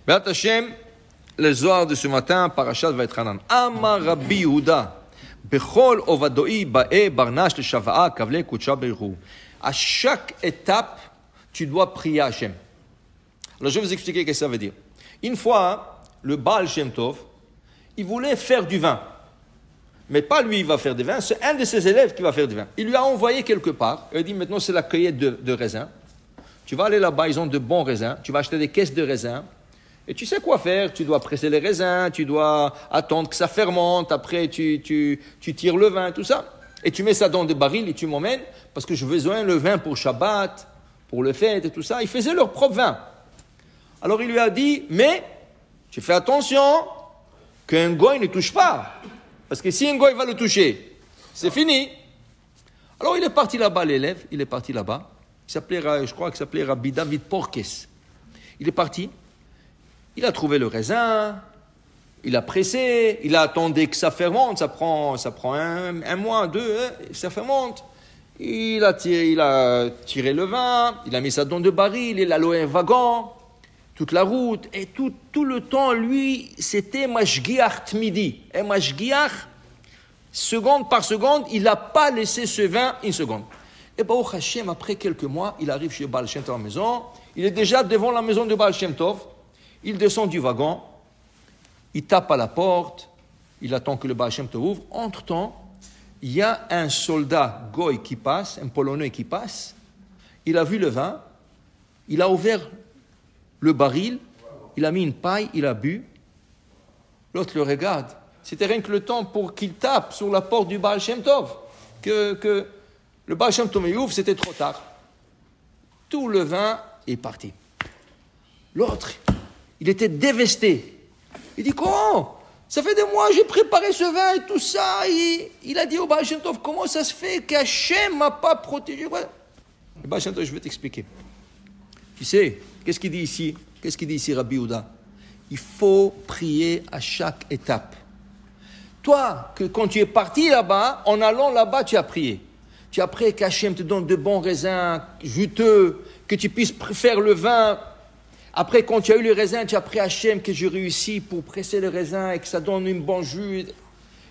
Be'at Hashem, le Zohar de ce matin, Parashat Vaetchanan. Amar Rabbi Yehuda, Bechol Ovadoi Ba'e Barnash le Shava'a Kavle Kutsha Beirou. À chaque étape, tu dois prier à Hashem. Alors je vais vous expliquer ce que ça veut dire. Une fois, le Baal Shem Tov, il voulait faire du vin. Mais pas lui, il va faire du vin, c'est un de ses élèves qui va faire du vin. Il lui a envoyé quelque part, il a dit maintenant c'est la cueillette de raisins. Tu vas aller là-bas, ils ont de bons raisins, tu vas acheter des caisses de raisins. Et tu sais quoi faire, tu dois presser les raisins, tu dois attendre que ça fermente, après tu tires le vin, tout ça. Et tu mets ça dans des barils et tu m'emmènes, parce que j'ai besoin le vin pour Shabbat, pour le fête et tout ça. Ils faisaient leur propre vin. Alors il lui a dit, mais tu fais attention qu'un goy ne touche pas. Parce que si un goy va le toucher, c'est fini. Alors il est parti là-bas, l'élève, il est parti là-bas. Je crois qu'il s'appelait Rabbi David Porkes. Il est parti. Il a trouvé le raisin, il a pressé, il a attendu que ça fermente, ça prend un mois, deux, ça fermente. Il a tiré le vin, il a mis ça dans deux barils, il a loué un wagon, toute la route, et tout le temps, lui, c'était Mashgiach Tmidi. Et Mashgiach, seconde par seconde, il n'a pas laissé ce vin une seconde. Et Baruch Hashem, après quelques mois, il arrive chez Baal Shem Tov à la maison, il est déjà devant la maison de Baal Shem Tov. Il descend du wagon, il tape à la porte, il attend que le Baal Shem Tov ouvre. Entre-temps, il y a un soldat goy qui passe, un Polonais qui passe. Il a vu le vin, il a ouvert le baril, il a mis une paille, il a bu. L'autre le regarde. C'était rien que le temps pour qu'il tape sur la porte du Baal Shem Tov. Que le Baal Shem Tov ouvre, c'était trop tard. Tout le vin est parti. L'autre, il était dévasté. Il dit, comment? Ça fait des mois, j'ai préparé ce vin et tout ça. Il a dit au Baal Shem Tov, comment ça se fait qu'Hachem ne m'a pas protégé? Le Baal Shem Tov, je vais t'expliquer. Tu sais, qu'est-ce qu'il dit ici? Qu'est-ce qu'il dit ici, Rabbi Yehuda? Il faut prier à chaque étape. Toi, quand tu es parti là-bas, en allant là-bas, tu as prié. Tu as prié qu'Hachem te donne de bons raisins juteux, que tu puisses faire le vin. Après, quand tu as eu le raisin, tu as prié Hachem que je réussis pour presser le raisin et que ça donne une bonne jus.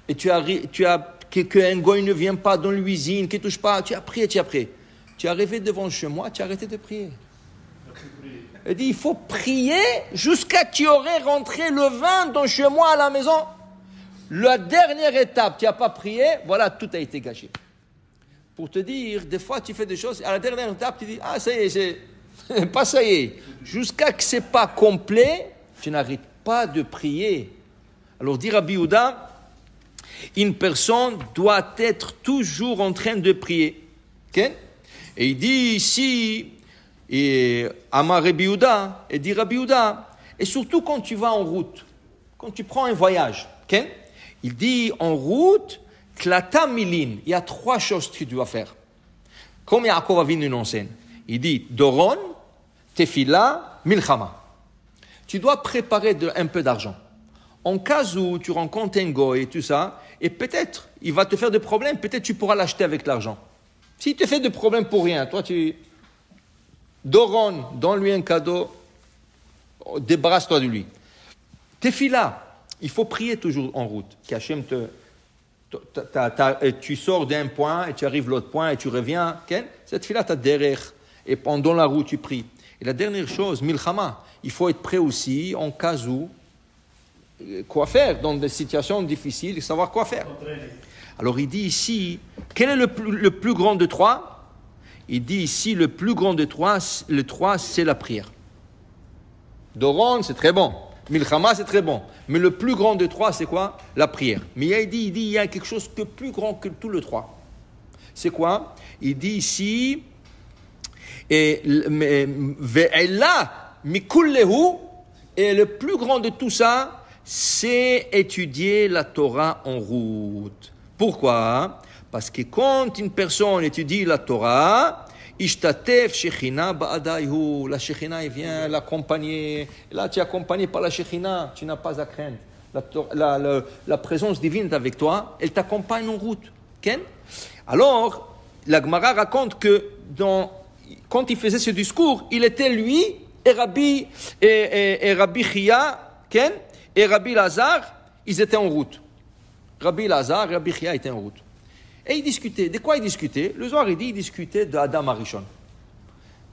Et qu'un goy ne vient pas dans l'usine, qu'il ne touche pas. Tu as prié. Tu es arrivé devant chez moi, tu as arrêté de prier. Il dit, il faut prier jusqu'à ce que tu aurais rentré le vin dans chez moi à la maison. La dernière étape, tu n'as pas prié, voilà, tout a été gâché. Pour te dire, des fois, tu fais des choses, à la dernière étape, tu dis, ah, ça y est, c'est... Pas ça y est. Jusqu'à ce que ce n'est pas complet, tu n'arrêtes pas de prier. Alors, dit Rabbi Yehuda, une personne doit être toujours en train de prier. Okay? Et il dit ici, Amar Rabbi Yehuda, et dit Rabbi Yehuda, et surtout quand tu vas en route, quand tu prends un voyage, okay? Il dit en route, Klata Milin, il y a 3 choses que tu dois faire. Comme Yaakov Avinu nous enseigne. Il dit Doron, Tefila, Milchama. Tu dois préparer un peu d'argent. En cas où tu rencontres un goy et tout ça, et peut-être il va te faire des problèmes, peut-être tu pourras l'acheter avec l'argent. S'il te fait des problèmes pour rien, toi Doron, donne-lui un cadeau, débarrasse-toi de lui. Tefila, il faut prier toujours en route. Qu'Hachem tu sors d'un point et tu arrives à l'autre point et tu reviens. Cette fille-là, tu as derrière. Et pendant la route, tu pries. Et la dernière chose, Milchama, il faut être prêt aussi en cas où, quoi faire dans des situations difficiles, savoir quoi faire. Alors il dit ici, quel est le plus grand de 3? Il dit ici, le plus grand de 3, le 3, c'est la prière. Doron, c'est très bon. Milchama, c'est très bon. Mais le plus grand de 3, c'est quoi? La prière. Mais il dit, il y a quelque chose de plus grand que tous les 3. C'est quoi? Il dit ici, et le plus grand de tout ça, c'est étudier la Torah en route. Pourquoi? Parce que quand une personne étudie la Torah, Ishtatef Shechina Ba'adaihu, la Shechina vient l'accompagner. Là, tu es accompagné par la Shechina, tu n'as pas à craindre. La présence divine est avec toi, elle t'accompagne en route. Okay? Alors, la Gemara raconte que quand il faisait ce discours, il était lui et Rabbi Chia, Ken, et Rabbi Lazar, ils étaient en route. Rabbi Lazar et Rabbi Chia étaient en route. Et ils discutaient. De quoi ils discutaient? Le Zohar, il dit, ils discutaient de Adam Arishon.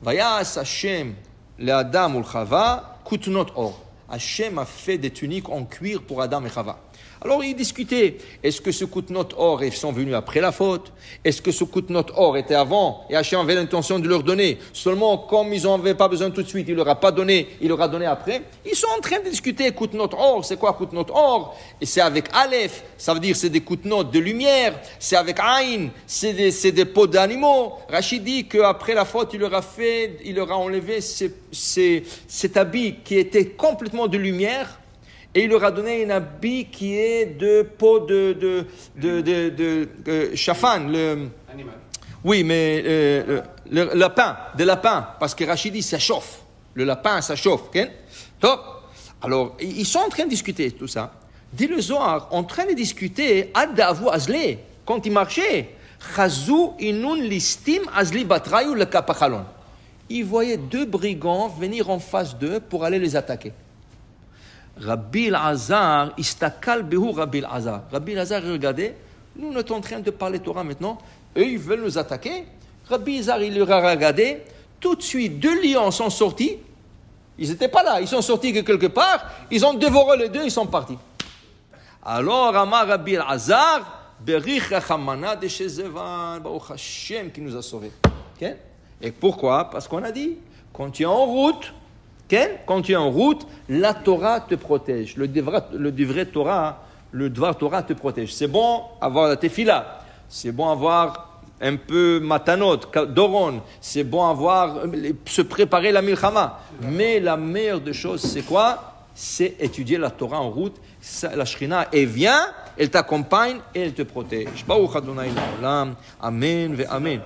Vayas Hashem le Adam ou le Chava, kutnot or. Hashem a fait des tuniques en cuir pour Adam et Chava. Alors ils discutaient, est-ce que ce kutnot or, ils sont venus après la faute? Est-ce que ce kutnot or était avant et Hashem avait l'intention de leur donner? Seulement, comme ils n'en avaient pas besoin tout de suite, il leur a pas donné, il leur a donné après. Ils sont en train de discuter, kutnot or, c'est quoi kutnot or? Et c'est avec Aleph, ça veut dire c'est des kutnot de lumière, c'est avec Aïn, c'est des peaux d'animaux. Rachid dit qu'après la faute, il leur a enlevé cet habit qui était complètement de lumière. Et il leur a donné un habit qui est de peau de chafan. Oui, mais le lapin, de lapin. Parce que Rachid dit ça chauffe. Le lapin, ça chauffe. Okay? Top. Alors, ils sont en train de discuter tout ça. Dit le Zohar, en train de discuter, Adavu Azle, quand ils marchaient, Chazou inun listim azli batrayu le kapachalon. Ils voyaient deux brigands venir en face d'eux pour aller les attaquer. Rabbi Lazar, istakal behu Rabbi Lazar. Rabbi Lazar, regardez, nous sommes en train de parler Torah maintenant, eux ils veulent nous attaquer. Rabbi Lazar, il leur a regardé, tout de suite, deux lions sont sortis, ils n'étaient pas là, ils sont sortis de quelque part, ils ont dévoré les deux, ils sont partis. Alors, Amar Rabbi Lazar, Berich Rachamana de Shezevan, Baruch Hashem qui nous a sauvés. Okay? Et pourquoi? Parce qu'on a dit, quand tu es en route, quand tu es en route, la Torah te protège. Le Dvar Torah te protège. C'est bon avoir la tefila. C'est bon avoir un peu matanot, doron. C'est bon avoir, se préparer la milchama. Mais la meilleure des choses, c'est quoi? C'est étudier la Torah en route. La Shrina, elle vient, elle t'accompagne et elle te protège. Baruch Adonai L'Olam. Amen ve Amen.